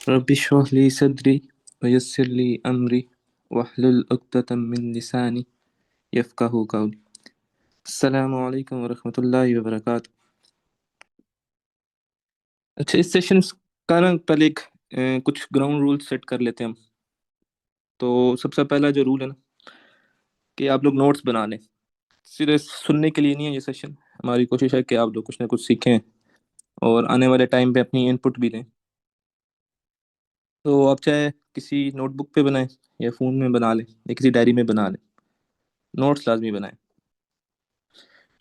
رب اشرح لي صدري ويسر لي أمري واحلل عقدة من لساني يفقه قولي. السلام علیکم ورحمۃ اللہ وبرکاتہ. اچھا، اس سیشن کا نا پہلے کچھ گراؤنڈ رول سیٹ کر لیتے ہیں ہم. تو سب سے پہلا جو رول ہے نا کہ آپ لوگ نوٹس بنا لیں. صرف سننے کے لیے نہیں ہے یہ سیشن. ہماری کوشش ہے کہ آپ لوگ کچھ نہ کچھ سیکھیں اور آنے والے ٹائم پہ اپنی ان پٹ بھی دیں. تو آپ چاہے کسی نوٹ بک پہ بنائیں یا فون میں بنا لیں یا کسی ڈائری میں بنا لیں. نوٹس لازمی بنائیں.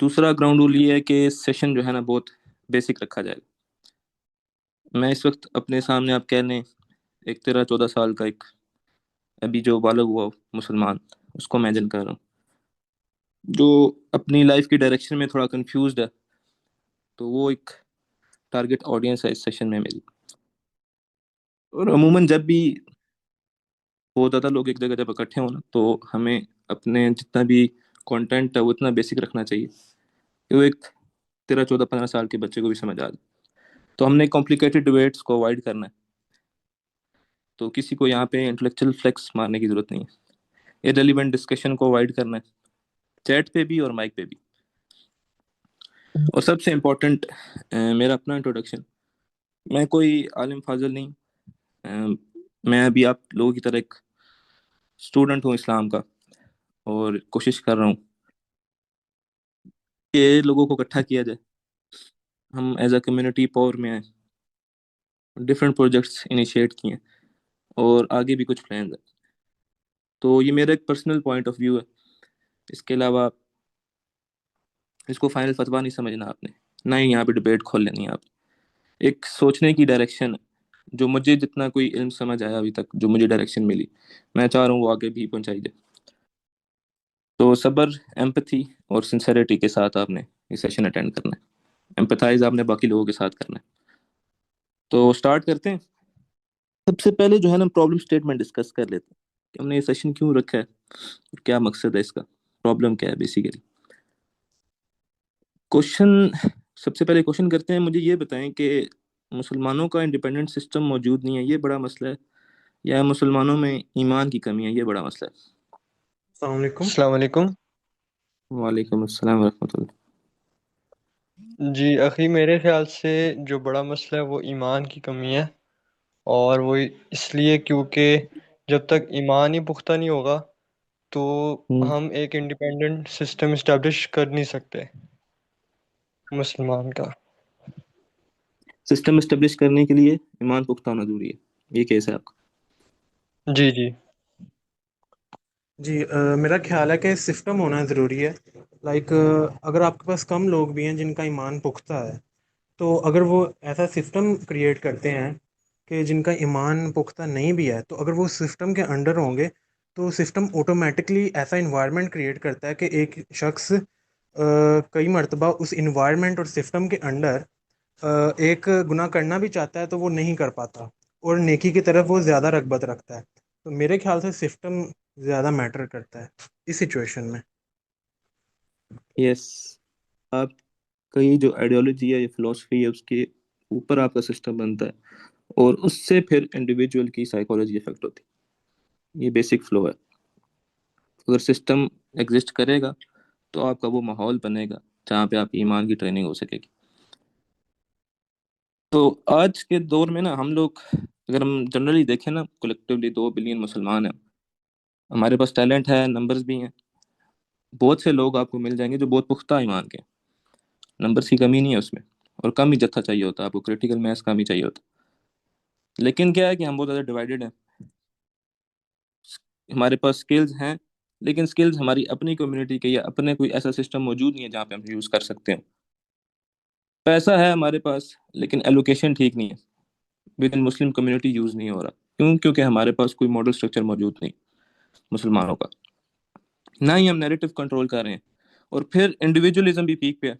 دوسرا گراؤنڈ رول یہ ہے کہ سیشن جو ہے نا بہت بیسک رکھا جائے گا. میں اس وقت اپنے سامنے آپ کہہ لیں ایک 13-14 سال کا ایک ابھی جو بالغ ہوا مسلمان اس کو امیجن کر رہا ہوں جو اپنی لائف کی ڈائریکشن میں تھوڑا کنفیوزڈ ہے. تو وہ ایک ٹارگٹ آڈینس ہے اس سیشن میں میری. اور عموماً جب بھی بہت زیادہ لوگ ایک جگہ جب اکٹھے ہوں نا تو ہمیں اپنے جتنا بھی کانٹینٹ ہے وہ اتنا بیسک رکھنا چاہیے کہ وہ ایک 13-14-15 سال کے بچے کو بھی سمجھ آ جائے. تو ہم نے کمپلیکیٹڈ ڈیبیٹس کو اوائڈ کرنا ہے. تو کسی کو یہاں پہ انٹلیکچوئل فلیکس مارنے کی ضرورت نہیں ہے. ارریلیونٹ ڈسکشن کو اوائڈ کرنا ہے چیٹ پہ بھی اور مائک پہ بھی. اور سب سے امپورٹنٹ میرا اپنا انٹروڈکشن. میں کوئی عالم فاضل نہیں. میں ابھی آپ لوگوں کی طرح ایک اسٹوڈنٹ ہوں اسلام کا اور کوشش کر رہا ہوں کہ لوگوں کو اکٹھا کیا جائے. ہم ایز اے کمیونٹی پاور میں آئیں. ڈفرینٹ پروجیکٹس انیشیٹ کیے ہیں اور آگے بھی کچھ پلانز ہیں. تو یہ میرا ایک پرسنل پوائنٹ آف ویو ہے. اس کے علاوہ اس کو فائنل فتویٰ نہیں سمجھنا آپ نے. نہ ہی یہاں پہ ڈبیٹ کھول لینی ہے آپ. ایک سوچنے کی ڈائریکشن جو مجھے جتنا کوئی علم سمجھ آیا ابھی تک جو مجھے ڈائریکشن ملی میں چاہ رہا ہوں وہ آگے بھی پہنچائی جائے. تو صبر ایمپتھی اور سنسیریٹی کے ساتھ آپ نے یہ سیشن اٹینڈ کرنا ہے. ایمپتھائز آپ نے باقی لوگوں کے ساتھ کرنا ہے. تو سٹارٹ کرتے ہیں. سب سے پہلے جو ہے نا پرابلم اسٹیٹمنٹ ڈسکس کر لیتے ہیں کہ ہم نے یہ سیشن کیوں رکھا ہے اور کیا مقصد ہے اس کا. پرابلم کیا ہے بیسیکلی. کوشچن سب سے پہلے کوشچن کرتے ہیں. مجھے یہ بتائیں کہ مسلمانوں کا انڈیپینڈنٹ سسٹم موجود نہیں ہے یہ بڑا مسئلہ ہے یا مسلمانوں میں ایمان کی کمی ہے یہ بڑا مسئلہ ہے. السلام علیکم. السلام علیکم. وعلیکم السلام ورحمۃ اللہ. جی اخی میرے خیال سے جو بڑا مسئلہ ہے وہ ایمان کی کمی ہے. اور وہ اس لیے کیونکہ جب تک ایمان ہی پختہ نہیں ہوگا تو ہم ایک انڈیپینڈنٹ سسٹم اسٹیبلش کر نہیں سکتے مسلمان کا. سسٹم اسٹیبلش کرنے کے لیے ایمان پختہ ہونا ضروری ہے. یہ کیسے آپ کا؟ جی جی جی میرا خیال ہے کہ سسٹم ہونا ضروری ہے. لائک اگر آپ کے پاس کم لوگ بھی ہیں جن کا ایمان پختہ ہے تو اگر وہ ایسا سسٹم کریٹ کرتے ہیں کہ جن کا ایمان پختہ نہیں بھی ہے تو اگر وہ سسٹم کے انڈر ہوں گے تو سسٹم آٹومیٹکلی ایسا انوائرمنٹ کریٹ کرتا ہے کہ ایک شخص کئی مرتبہ اس انوائرمنٹ اور سسٹم کے انڈر ایک گناہ کرنا بھی چاہتا ہے تو وہ نہیں کر پاتا اور نیکی کی طرف وہ زیادہ رغبت رکھتا ہے. تو میرے خیال سے سسٹم زیادہ میٹر کرتا ہے اس سچویشن میں. یس. آپ کئی جو آئیڈیالوجی ہے یا فلسفی ہے اس کے اوپر آپ کا سسٹم بنتا ہے اور اس سے پھر انڈیویجول کی سائیکالوجی افیکٹ ہوتی ہے. یہ بیسک فلو ہے. اگر سسٹم ایگزسٹ کرے گا تو آپ کا وہ ماحول بنے گا جہاں پہ آپ کی ایمان کی ٹریننگ ہو سکے گی. تو آج کے دور میں نا ہم لوگ اگر ہم جنرلی دیکھیں نا کلیکٹیولی 2 بلین مسلمان ہیں. ہمارے پاس ٹیلنٹ ہے نمبرز بھی ہیں. بہت سے لوگ آپ کو مل جائیں گے جو بہت پختہ ایمان کے. نمبرز کی کمی نہیں ہے اس میں اور کم ہی جتھا چاہیے ہوتا ہے آپ کو. کریٹیکل میث کم ہی چاہیے ہوتا. لیکن کیا ہے کہ ہم بہت زیادہ ڈیوائیڈڈ ہیں. ہمارے پاس سکلز ہیں لیکن سکلز ہماری اپنی کمیونٹی کے یا اپنے کوئی ایسا سسٹم موجود نہیں ہے جہاں پہ ہم یوز کر سکتے ہیں. پیسہ ہے ہمارے پاس لیکن ایلوکیشن ٹھیک نہیں ہے. With in Muslim community use نہیں ہو رہا. کیونکہ ہمارے پاس کوئی ماڈل سٹرکچر موجود نہیں مسلمانوں کا. نہ ہی ہم نیریٹو کنٹرول کر رہے ہیں. اور پھر انڈیویجولزم بھی پیک پہ ہے.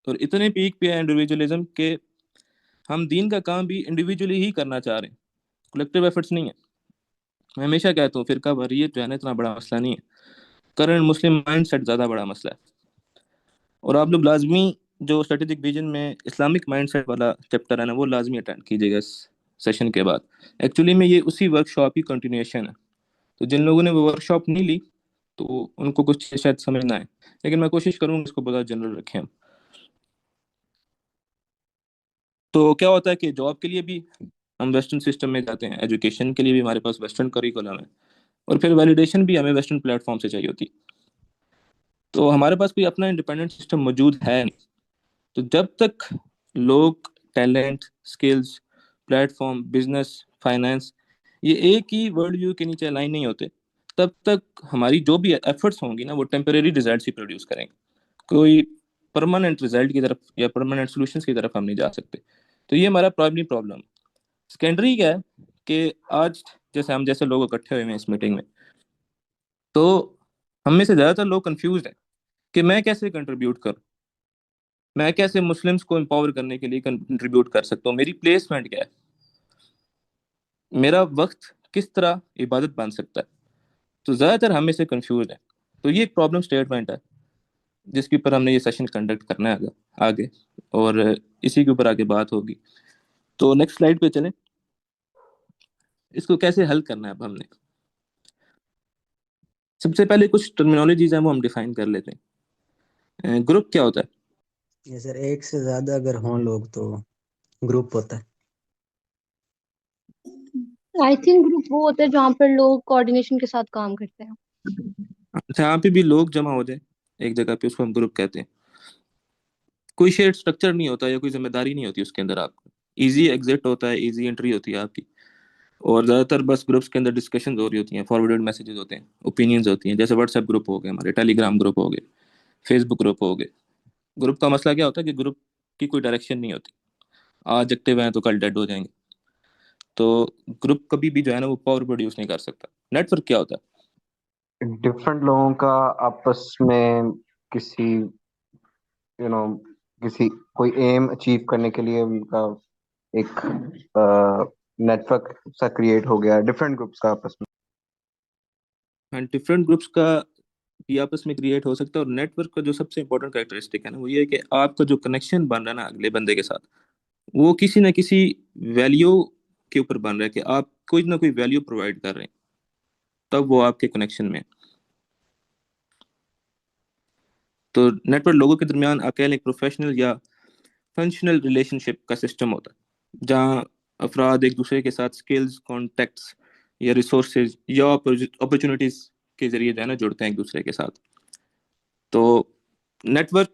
اور اتنے پیک پہ ہے انڈیویجولزم کہ ہم دین کا کام بھی انڈیویجولی ہی کرنا چاہ رہے ہیں. کلیکٹیو ایفرٹس نہیں ہے. میں ہمیشہ کہتا ہوں فرقہ واریت جو ہے نا اتنا بڑا مسئلہ نہیں ہے. کرنٹ مسلم مائنڈ سیٹ زیادہ بڑا مسئلہ ہے. اور آپ لوگ لازمی جو اسٹریٹجک ویژن میں اسلامک مائنڈ سیٹ والا چیپٹر ہے نا وہ لازمی اٹینڈ کیجیے گا اس سیشن کے بعد. ایکچولی میں یہ اسی ورک شاپ کی کنٹینیوشن ہے. تو جن لوگوں نے وہ ورک شاپ نہیں لی تو ان کو کچھ شاید سمجھ نہ آئے, لیکن میں کوشش کروں گا اس کو بہت جنرل رکھیں ہم. تو کیا ہوتا ہے کہ جاب کے لیے بھی ہم ویسٹرن سسٹم میں جاتے ہیں, ایجوکیشن کے لیے بھی ہمارے پاس ویسٹرن کریکولم ہے, اور پھر ویلیڈیشن بھی ہمیں ویسٹرن پلیٹ فارم سے چاہیے ہوتی. تو ہمارے پاس کوئی اپنا انڈیپینڈنٹ سسٹم موجود ہے نہیں. تو جب تک لوگ, talent, skills, plate form, business, finance یہ ایک ہی ورلڈ ویو کے نیچے الائن نہیں ہوتے, تب تک ہماری جو بھی ایفرٹس ہوں گی نا وہ ٹیمپریری ریزلٹس ہی پروڈیوس کریں گے. کوئی پرماننٹ ریزلٹ کی طرف یا پرماننٹ سولوشنس کی طرف ہم نہیں جا سکتے. تو یہ ہمارا پرائمری پرابلم. سیکنڈری کیا ہے کہ آج جیسے لوگ اکٹھے ہوئے ہیں اس میٹنگ میں, تو ہم میں سے زیادہ تر لوگ کنفیوزڈ ہیں کہ میں کیسے کنٹریبیوٹ کروں, میں کیسے مسلمس کو امپاور کرنے کے لیے کنٹریبیوٹ کر سکتا ہوں, میری پلیسمنٹ کیا ہے, میرا وقت کس طرح عبادت بن سکتا ہے. تو زیادہ تر ہم میں سے کنفیوز ہیں. تو یہ ایک پرابلم اسٹیٹمنٹ ہے جس کے اوپر ہم نے یہ سیشن کنڈکٹ کرنا ہے آگے, اور اسی کے اوپر آگے بات ہوگی. تو نیکسٹ سلائڈ پہ چلیں. اس کو کیسے حل کرنا ہے اب ہم نے. سب سے پہلے کچھ ٹرمینالوجیز ہیں وہ ہم ڈیفائن کر لیتے ہیں. گروپ کیا ہوتا ہے؟ یہ سر ایک سے زیادہ اگر ہوں لوگ تو گروپ ہوتا ہے. آئی تھنک گروپ وہ ہوتا ہے جہاں پر لوگ کوآرڈینیشن کے ساتھ کام کرتے ہیں. اچھا, یہاں پہ بھی لوگ جمع ہو جائیں ایک جگہ پہ, اس کو ہم گروپ کہتے ہیں. کوئی شیئر سٹرکچر نہیں ہوتا یا کوئی ذمہ داری نہیں ہوتی اس کے اندر. آپ کو ایزی ایگزٹ ہوتا ہے, ایزی انٹری ہوتی ہے آپ کی, اور زیادہ تر بس گروپس کے اندر ڈسکشنز ہو رہی ہوتی ہیں, فارورڈ میسیجز ہوتے ہیں, اوپینینز ہوتی ہیں. جیسے واٹس ایپ گروپ ہو گئے ہمارے, ٹیلی گرام گروپ ہو گئے, فیس بک گروپ ہو گئے. گروپ کا مسئلہ کیا ہوتا ہے کہ گروپ کی کوئی ڈائریکشن نہیں ہوتی. آج ایکٹیو ہیں تو کل ڈیڈ ہو جائیں گے. تو گروپ کبھی بھی جو ہے نا وہ پاور پروڈیوس نہیں کر سکتا. نیٹ ورک کیا ہوتا ہے؟ ڈفرینٹ لوگوں کا آپس میں کسی کسی کوئی ایم اچیو کرنے کے لیے ان کا ایک نیٹ ورک سا کریٹ ہو گیا ڈفرینٹ گروپس کا آپس میں. ڈفرینٹ گروپس کا بھی آپس میں کریٹ ہو سکتا ہے. اور نیٹ ورک کا جو سب سے امپورٹنٹ کریکٹرسٹک ہے نا وہ یہ ہے کہ آپ کا جو کنیکشن بن رہا ہے نا اگلے بندے کے ساتھ, وہ کسی نہ کسی ویلیو کے اوپر بن رہا ہے, کہ آپ کوئی نہ کوئی ویلیو پرووائڈ کر رہے ہیں, تب وہ آپ کے کنیکشن میں. تو نیٹ ورک لوگوں کے درمیان اکیلے ایک پروفیشنل یا فنکشنل ریلیشن شپ کا سسٹم ہوتا ہے, جہاں افراد ایک دوسرے کے ساتھ اسکلز, کانٹیکٹس یا ریسورسز یا اپرچونیٹیز کے ذریعے جو ہے نا جڑتے ہیں ایک دوسرے کے ساتھ. تو نیٹ ورک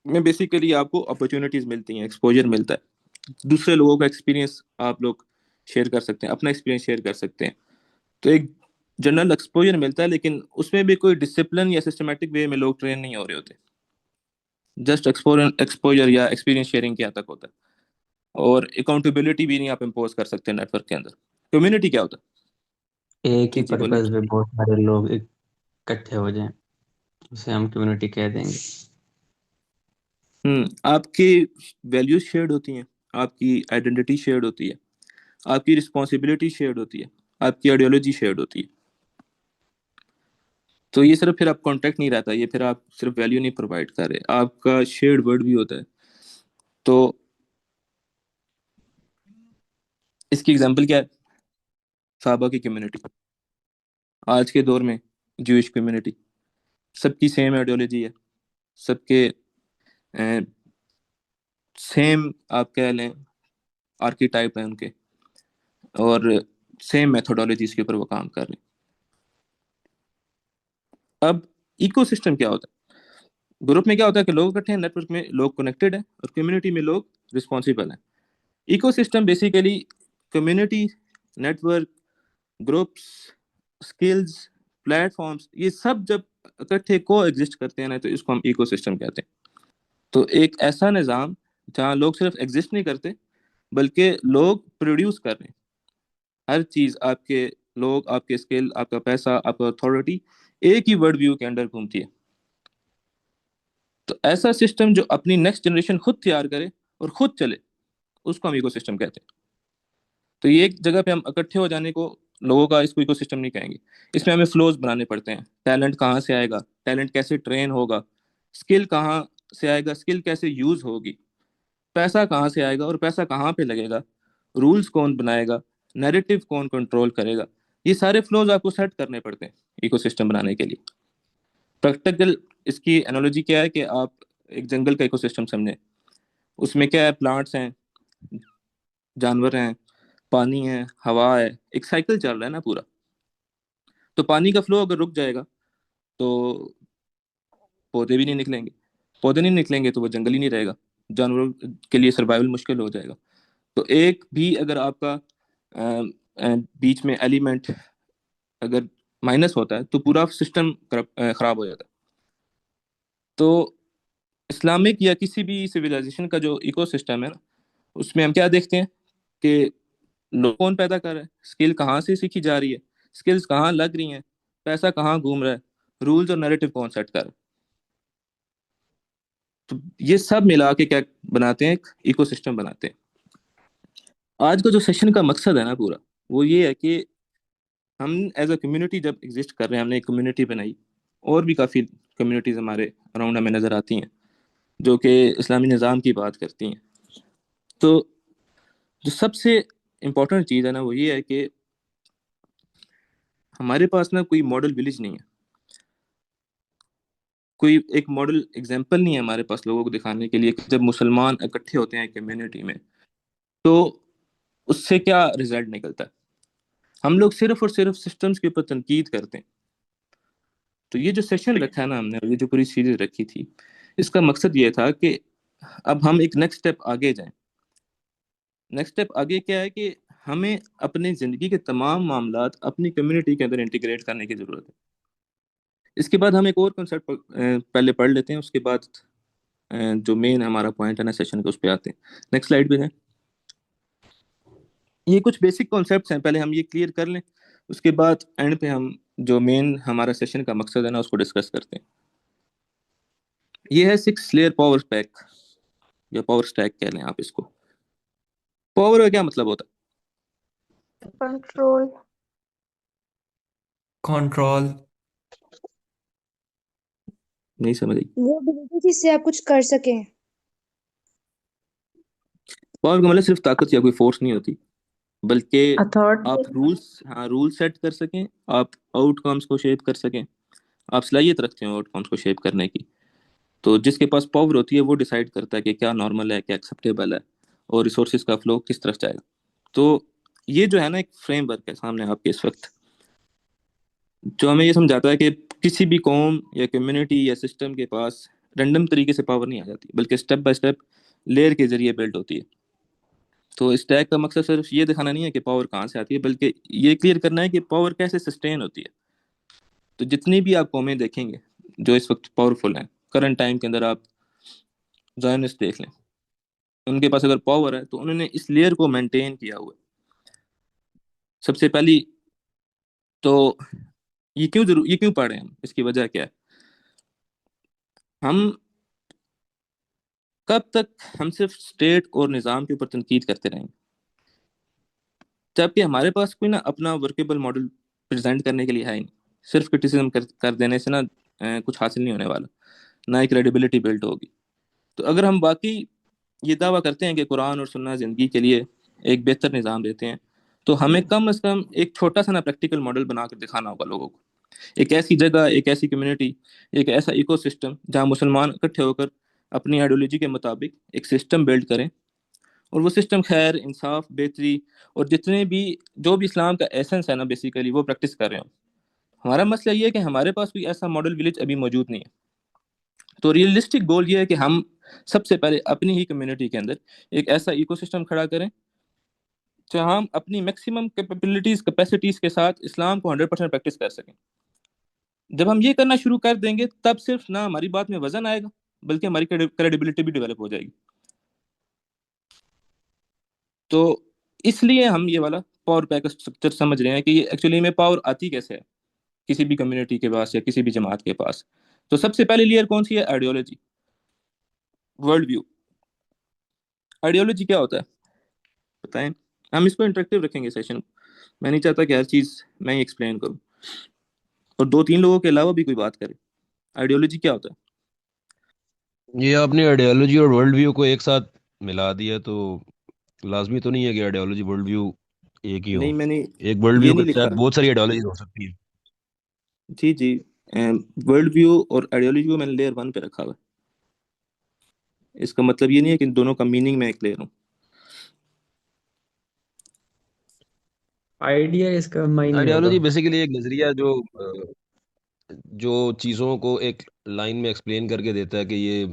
میں بیسیکلی آپ کو اپرچونیٹیز ملتی ہیں, ایکسپوجر ملتا ہے, دوسرے لوگوں کا ایکسپیرینس آپ لوگ شیئر کر سکتے ہیں, اپنا ایکسپیرینس شیئر کر سکتے ہیں. تو ایک جنرل ایکسپوجر ملتا ہے, لیکن اس میں بھی کوئی ڈسپلن یا سسٹمیٹک وے میں لوگ ٹرین نہیں ہو رہے ہوتے. جسٹ ایکسپوجر یا ایکسپیرینس شیئرنگ کیا تک ہوتا ہے, اور اکاؤنٹیبلٹی بھی نہیں آپ امپوز کر سکتے نیٹ ورک کے اندر. کمیونٹی کیا ہوتا ہے؟ ایک ہی جی بولیں. پرپز پہ بہت سارے لوگ اکٹھے ہو جائیں, اسے ہم کمیونٹی کہہ دیں گے. آپ کی ویلیوز شیئرڈ ہوتی ہیں, آپ کی آئیڈینٹی شیئرڈ ہوتی ہے, آپ کی رسپانسبلٹی شیئرڈ ہوتی ہے, آپ کی آئیڈیالوجی شیئرڈ ہوتی ہے. تو یہ صرف پھر آپ کانٹیکٹ نہیں رہتا, یہ پھر آپ صرف ویلیو نہیں پرووائڈ کر رہے, آپ کا شیئرڈ ورڈ بھی ہوتا ہے. تو اس کی ایگزامپل کیا ہے؟ صحابہ کی کمیونٹی, آج کے دور میں جوئش کمیونٹی, سب کی سیم آئیڈیالوجی ہے, سب کے سیم آپ کہہ لیں آرکی ٹائپ ہیں ان کے, اور سیم میتھوڈالوجیز کے اوپر وہ کام کر رہے ہیں. اب ایکو سسٹم کیا ہوتا ہے؟ گروپ میں کیا ہوتا ہے کہ لوگ اکٹھے ہیں, نیٹ ورک میں لوگ کنیکٹڈ ہیں, اور کمیونٹی میں لوگ رسپانسیبل ہیں. Ecosystem basically community, network, groups, skills, platforms, یہ سب جب اکٹھے کو ایگزسٹ کرتے ہیں نا تو اس کو ہم ایکو سسٹم کہتے ہیں. تو ایک ایسا نظام جہاں لوگ صرف ایگزسٹ نہیں کرتے بلکہ لوگ پروڈیوس کر رہے ہیں. ہر چیز, آپ کے لوگ, آپ کے اسکل, آپ کا پیسہ, آپ کا اتھارٹی ایک ہی ورڈ ویو کے انڈر گھومتی ہے. تو ایسا سسٹم جو اپنی نیکسٹ جنریشن خود تیار کرے اور خود چلے, اس کو ہم ایکو سسٹم کہتے ہیں. تو یہ ایک جگہ پہ ہم اکٹھے ہو جانے کو لوگوں کا اس کو ایکو سسٹم نہیں کہیں گے. اس میں ہمیں فلوز بنانے پڑتے ہیں. ٹیلنٹ کہاں سے آئے گا, ٹیلنٹ کیسے ٹرین ہوگا, اسکل کہاں سے آئے گا, اسکل کیسے یوز ہوگی, پیسہ کہاں سے آئے گا اور پیسہ کہاں پہ لگے گا, رولز کون بنائے گا، نیریٹو کون کنٹرول کرے گا، یہ سارے فلوز آپ کو سیٹ کرنے پڑتے ہیں ایکو سسٹم بنانے کے لیے. پریکٹیکل اس کی انالوجی کیا ہے کہ آپ ایک جنگل کا ایکو سسٹم سمجھیں. اس میں کیا ہے، پلانٹس ہیں، جانور ہیں، پانی ہے، ہوا ہے، ایک سائیکل چل رہا ہے نا پورا. تو پانی کا فلو اگر رک جائے گا تو پودے بھی نہیں نکلیں گے، پودے نہیں نکلیں گے تو وہ جنگل ہی نہیں رہے گا، جانوروں کے لیے سروائیول مشکل ہو جائے گا. تو ایک بھی اگر آپ کا بیچ میں ایلیمنٹ اگر مائنس ہوتا ہے تو پورا سسٹم خراب ہو جاتا ہے. تو اسلامک یا کسی بھی سویلائزیشن کا جو ایکو سسٹم ہے نا، اس میں ہم کیا دیکھتے ہیں کہ لوگ کون پیدا کر رہا ہے، اسکل کہاں سے سیکھی جا رہی ہے، اسکلز کہاں لگ رہی ہیں، پیسہ کہاں گھوم رہا ہے، رولز اور نیریٹو کون سیٹ کر رہا ہے. تو یہ سب ملا کے کیا بناتے ہیں، ایک ایکو سسٹم بناتے ہیں. آج کا جو سیشن کا مقصد ہے نا پورا، وہ یہ ہے کہ ہم ایز اے کمیونٹی جب ایگزسٹ کر رہے ہیں، ہم نے ایک کمیونٹی بنائی، اور بھی کافی کمیونٹیز ہمارے اراؤنڈ ہمیں نظر آتی ہیں جو کہ اسلامی نظام کی بات کرتی ہیں. تو جو سب سے امپورٹنٹ چیز ہے نا وہ یہ ہے کہ ہمارے پاس نا کوئی ماڈل ولیج نہیں ہے، کوئی ایک ماڈل ایگزامپل نہیں ہے ہمارے پاس لوگوں کو دکھانے کے لیے کہ جب مسلمان اکٹھے ہوتے ہیں کمیونٹی میں تو اس سے کیا رزلٹ نکلتا ہے. ہم لوگ صرف اور صرف سسٹمز کے اوپر تنقید کرتے ہیں. تو یہ جو سیشن رکھا ہے نا ہم نے، یہ جو پوری سیریز رکھی تھی، اس کا مقصد یہ تھا کہ اب ہم ایک نیکسٹ اسٹیپ آگے جائیں. نیکسٹ اسٹیپ آگے کیا ہے کہ ہمیں اپنی زندگی کے تمام معاملات اپنی کمیونٹی کے اندر انٹیگریٹ کرنے کی ضرورت ہے. اس کے بعد ہم ایک اور کنسیپٹ پہلے پڑھ لیتے ہیں، اس کے بعد جو مین ہمارا پوائنٹ ہے نا سیشن کا اس پہ آتے ہیں. نیکسٹ سلائیڈ پہ جائیں. یہ کچھ بیسک کانسیپٹس ہیں، پہلے ہم یہ کلیئر کر لیں، اس کے بعد اینڈ پہ ہم جو مین ہمارا سیشن کا مقصد ہے نا اس کو ڈسکس کرتے ہیں. یہ ہے 6 لیئر پاور پیک یا پاور سٹیک کہہ لیں آپ اس کو. پاور کا کیا مطلب ہوتا ہے؟ کنٹرول. کنٹرول. نہیں سمجھ آئی. وہ ability جس سے آپ کچھ کر سکیں. پاور کا مطلب صرف طاقت یا کوئی فورس نہیں ہوتی، بلکہ اتھارٹی. آپ رولس سیٹ کر سکیں، آپ آؤٹ کمس کو شیپ کر سکیں. آپ صلاحیت رکھتے ہیں آؤٹ کمس کو شیپ کرنے کی. تو جس کے پاس پاور ہوتی ہے وہ ڈیسائیڈ کرتا ہے کہ کیا نارمل ہے، کیا ایکسیپٹیبل ہے، اور ریسورسز کا فلو کس طرف جائے گا. تو یہ جو ہے نا ایک فریم ورک ہے سامنے آپ کے اس وقت، جو ہمیں یہ سمجھاتا ہے کہ کسی بھی قوم یا کمیونٹی یا سسٹم کے پاس رینڈم طریقے سے پاور نہیں آ جاتی، بلکہ اسٹیپ بائی اسٹیپ لیئر کے ذریعے بلڈ ہوتی ہے. تو اس ٹیگ کا مقصد صرف یہ دکھانا نہیں ہے کہ پاور کہاں سے آتی ہے، بلکہ یہ کلیئر کرنا ہے کہ پاور کیسے سسٹین ہوتی ہے. تو جتنی بھی آپ قومیں دیکھیں گے جو اس وقت پاورفل ہیں کرنٹ ٹائم کے اندر، آپ زائنسٹ دیکھ لیں، ان کے پاس اگر پاور ہے تو انہوں نے اس لیئر کو مینٹین کیا ہوا ہے. سب سے پہلی تو یہ کیوں پڑھ رہے ہیں ہم، اس کی وجہ کیا ہے. ہم کب تک ہم صرف اسٹیٹ اور نظام کے اوپر تنقید کرتے رہیں گے، جبکہ ہمارے پاس کوئی نا اپنا ورکیبل ماڈل پریزنٹ کرنے کے لیے ہے ہی نہیں. صرف کرٹیسزم کر دینے سے نا کچھ حاصل نہیں ہونے والا، نہ ایک کریڈیبلٹی بلڈ ہوگی. تو اگر ہم باقی یہ دعویٰ کرتے ہیں کہ قرآن اور سنہ زندگی کے لیے ایک بہتر نظام دیتے ہیں، تو ہمیں کم از کم ایک چھوٹا سا نا پریکٹیکل ماڈل بنا کر دکھانا ہوگا لوگوں کو. ایک ایسی جگہ، ایک ایسی کمیونٹی، ایک ایسا ایکو سسٹم جہاں مسلمان اکٹھے ہو کر اپنی آئیڈیولوجی کے مطابق ایک سسٹم بلڈ کریں، اور وہ سسٹم خیر، انصاف، بہتری اور جتنے بھی جو بھی اسلام کا ایسنس ہے نا بیسیکلی وہ پریکٹس کر رہے ہوں. ہمارا مسئلہ یہ ہے کہ ہمارے پاس کوئی ایسا ماڈل ولیج ابھی موجود نہیں ہے. تو ریئلسٹک گول یہ ہے کہ ہم سب سے پہلے اپنی ہی کمیونٹی کے اندر ایک ایسا ایکو سسٹم کھڑا کریں جہاں ہم اپنی میکسیمم کیپیسٹیز کے ساتھ اسلام کو 100% پریکٹس کر سکیں. جب ہم یہ کرنا شروع کر دیں گے تب صرف نہ ہماری بات میں وزن آئے گا، بلکہ ہماری کریڈیبلٹی بھی ڈیولپ ہو جائے گی. تو اس لیے ہم یہ والا پاور پیک اسٹرکچر سمجھ رہے ہیں کہ یہ ایکچولی میں پاور آتی کیسے ہے کسی بھی کمیونٹی کے پاس یا کسی بھی جماعت کے پاس. تو سب سے پہلی لیئر کون سی ہے؟ Ideology, world view. آئیڈیولوجی کیا ہوتا ہے بتائیں. ہم اس کو انٹریکٹیو رکھیں گے سیشن کو، میں نہیں چاہتا کہ ہر چیز میں ہی ایکسپلین کروں اور 2-3 لوگوں کے علاوہ بھی کوئی بات کرے. آئیڈیولوجی کیا ہوتا ہے؟ یہ آپ نے آئیڈیالوجی اور ورلڈ ویو کو ایک ساتھ ملا دیا، تو لازمی تو نہیں ہے کہ آئیڈیالوجی ورلڈ ویو ایک ہی ہو. نہیں، میں نے ایک ورلڈ یہ ویو نہیں کے لکھا. تحت بہت ساری آئیڈیالوجیز ہو سکتی ہیں. جی جی، ورلڈ ویو اور آئیڈیالوجی کو میں نے لیئر 1 پہ رکھا ہوا ہے. اس کا مطلب یہ نہیں ہے کہ ان دونوں کا میننگ میں ایک لیئر ہوں. آئیڈیا اس کا مائنڈ نہیں ہوگا. آئیڈیالوجی بیسیکلی ایک نظریہ جو چیزوں کو ایک لائن میں ایکسپلین کر کے دیتا ہے کہ یہ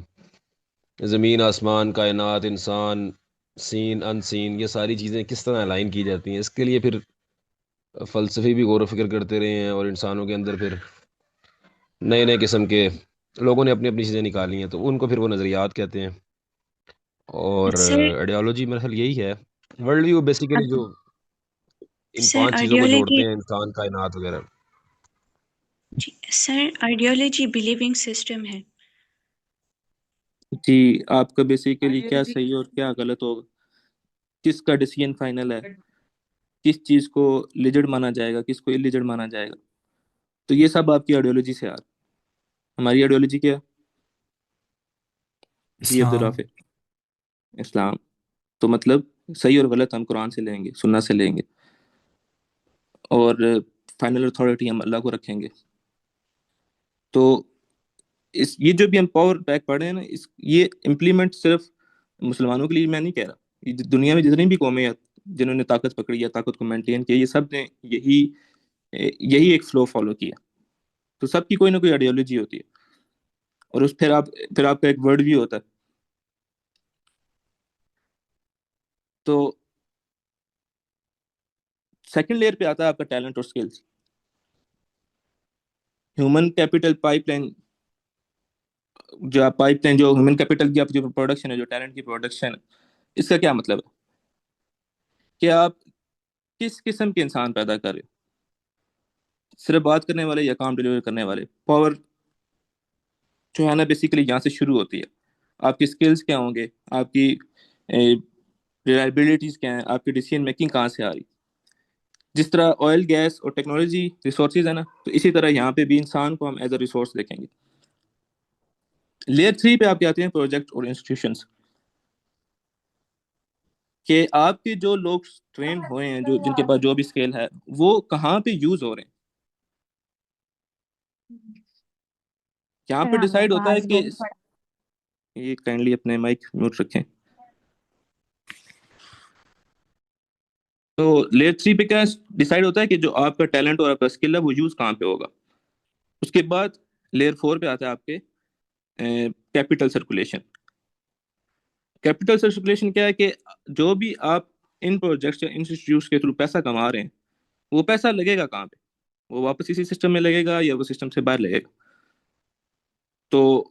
زمین، آسمان، کائنات، انسان، سین ان سین، یہ ساری چیزیں کس طرح الائن کی جاتی ہیں. اس کے لیے پھر فلسفی بھی غور و فکر کرتے رہے ہیں، اور انسانوں کے اندر پھر نئے نئے قسم کے لوگوں نے اپنی اپنی چیزیں نکالی ہیں، تو ان کو پھر وہ نظریات کہتے ہیں. اور سر آئیڈیالوجی میرا خیال یہی ہے. ورلڈ ویو بیسیکلی جو ان سر 5 چیزوں کو آئیڈیالوجی جوڑتے ہیں، انسان، کائنات وغیرہ. سر آئیڈیالوجی بلیونگ سسٹم ہے. جی، آپ کا بیسیکلی کیا صحیح اور کیا غلط ہوگا، کس کا ڈیسیژن فائنل ہے، کس چیز کو لیجڈ مانا جائے گا، کس کو انلیجڈ مانا جائے گا، تو یہ سب آپ کی آئیڈیالوجی سے آ رہا ہے. ہماری آئیڈیالوجی کیا ہے؟ جی عبدالرافع، اسلام. تو مطلب صحیح اور غلط ہم قرآن سے لیں گے، سنت سے لیں گے، اور فائنل اتھارٹی ہم اللہ کو رکھیں گے. تو یہ جو بھی ہم پاور پیک پڑھ رہے ہیں نا، یہ امپلیمنٹ صرف مسلمانوں کے لیے میں نہیں کہہ رہا. یہ دنیا میں جتنی بھی قومیں ہیں جنہوں نے طاقت پکڑی ہے، طاقت کو مینٹین کیا، یہ سب نے یہی ایک فلو فالو کیا. تو سب کی کوئی نہ کوئی آئیڈیالوجی ہوتی ہے، اور پھر آپ کا ایک ورڈ بھی ہوتا ہے. تو سیکنڈ لیئر پہ آتا ہے آپ کا ٹیلنٹ اور skills. Human capital pipe line, جو ہیومن کیپٹل کی آپ جو پروڈکشن ہے، جو ٹیلنٹ کی پروڈکشن ہے، اس کا کیا مطلب ہے کہ آپ کس قسم کے انسان پیدا کر رہے ہو. صرف بات کرنے والے یا کام ڈیلیور کرنے والے. پاور جو ہے نا بیسیکلی یہاں سے شروع ہوتی ہے. آپ کی سکلز کیا ہوں گے، آپ کی ریلائبلٹیز کیا ہیں، آپ کی ڈیسیژن میکنگ کہاں سے آ رہی. جس طرح آئل، گیس اور ٹیکنالوجی ریسورسز ہے نا، تو اسی طرح یہاں پہ بھی انسان کو ہم ایز اے ریسورس دیکھیں گے. لیئر 3 پہ آپ کے آتے ہیں پروجیکٹ اور انسٹیٹیوشنس، کہ آپ کے جو لوگ ٹرین ہوئے ہیں، جن کے پاس جو بھی اسکل ہے، وہ کہاں پہ یوز ہو رہے ہیں. یہاں پہ ڈیسائیڈ ہوتا ہے کہ یہ کائنڈلی اپنے مائک میوٹ رکھیں. تو لیئر 3 پہ کیا ڈیسائیڈ ہوتا ہے کہ جو آپ کا ٹیلنٹ اور آپ کا اسکل ہے وہ یوز کہاں پہ ہوگا. اس کے بعد لیئر 4 پہ آتا ہے آپ کے کیپٹل سرکولیشن. کیپٹل سرکولیشن کیا ہے کہ جو بھی آپ ان پروجیکٹس یا انسٹیٹیوٹس کے تھرو پیسہ کما رہے ہیں، وہ پیسہ لگے گا کہاں پہ. وہ واپس اسی سسٹم میں لگے گا یا وہ سسٹم سے باہر لگے گا. تو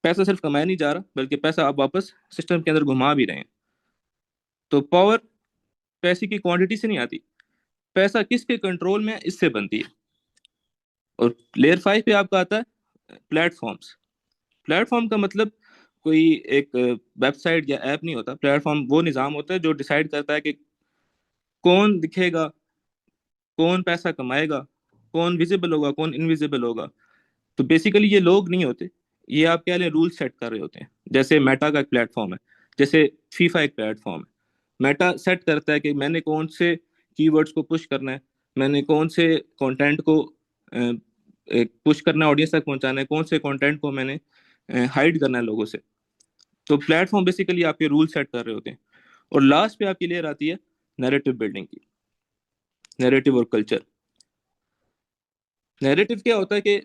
پیسہ صرف کمایا نہیں جا رہا، بلکہ پیسہ آپ واپس سسٹم کے اندر گھما بھی رہے ہیں. تو پاور پیسے کی کوانٹٹی سے نہیں آتی، پیسہ کس کے کنٹرول میں اس سے بنتی ہے. اور لیئر 5 پہ آپ کا آتا ہے پلیٹ فارمز. پلیٹ فارم کا مطلب کوئی ایک ویب سائٹ یا ایپ نہیں ہوتا. پلیٹ فارم وہ نظام ہوتا ہے جو ڈیسائیڈ کرتا ہے کہ کون دکھے گا، کون پیسہ کمائے گا، کون ویزیبل ہوگا، کون انویزیبل ہوگا. تو بیسیکلی یہ لوگ نہیں ہوتے، یہ آپ کیا لیں رول سیٹ کر رہے ہوتے ہیں. جیسے میٹا کا ایک پلیٹ فارم ہے، جیسے فیفا ایک پلیٹ فارم ہے. میٹا سیٹ کرتا ہے کہ میں نے کون سے کی ورڈز کو پش کرنا ہے، میں نے کون سے کانٹینٹ کو پش کرنا ہے، آڈینس تک پہنچانا ہے، کون سے کانٹینٹ کو میں نے ہائیڈ کرنا ہے لوگوں سے. تو پلیٹ فارم بیسیکلی آپ کے رول سیٹ کر رہے ہوتے ہیں. اور لاسٹ پہ آپ کی لیئر آتی ہے نیریٹو بلڈنگ کی. نیریٹو اور کلچر. نیریٹو کیا ہوتا ہے کہ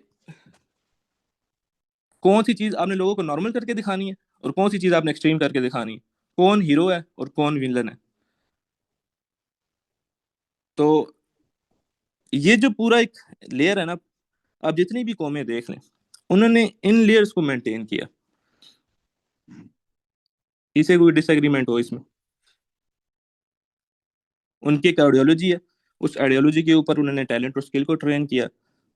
کون سی چیز آپ نے لوگوں کو نارمل کر کے دکھانی ہے اور کون سی چیز آپ نے ایکسٹریم کر کے دکھانی ہے، کون ہیرو ہے اور کون ویلن ہے. تو یہ جو پورا ایک لیئر ہے نا، آپ جتنی بھی قومیں دیکھ لیں، انہوں نے ان لیئرز کو مینٹین کیا. اسے کوئی ڈس ایگریمنٹ ہو اس میں، ان کی ایک آئیڈیالوجی ہے، اس آئیڈیالوجی کے اوپر انہوں نے ٹیلنٹ اور اسکل کو ٹرین کیا.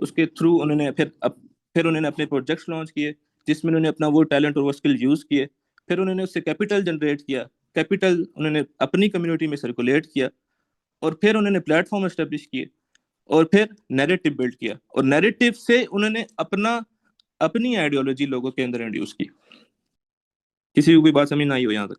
اس کے تھرو انہوں نے پھر انہوں نے اپنے پروجیکٹس لانچ کیے جس میں انہوں نے اپنا وہ ٹیلنٹ اور وہ اسکل یوز کیے. پھر انہوں نے اس سے کیپٹل جنریٹ کیا، کیپٹل انہوں نے اپنی کمیونٹی میں سرکولیٹ کیا، اور پھر انہوں نے پلیٹ فارم اسٹیبلش کیے، اور پھر نیریٹو بلڈ کیا، اور نیریٹو سے انہوں نے اپنی آئیڈیالوجی لوگوں کے اندر انڈیوس کی. کسی کو کوئی بات سمجھ نہ آئی ہو یہاں تک؟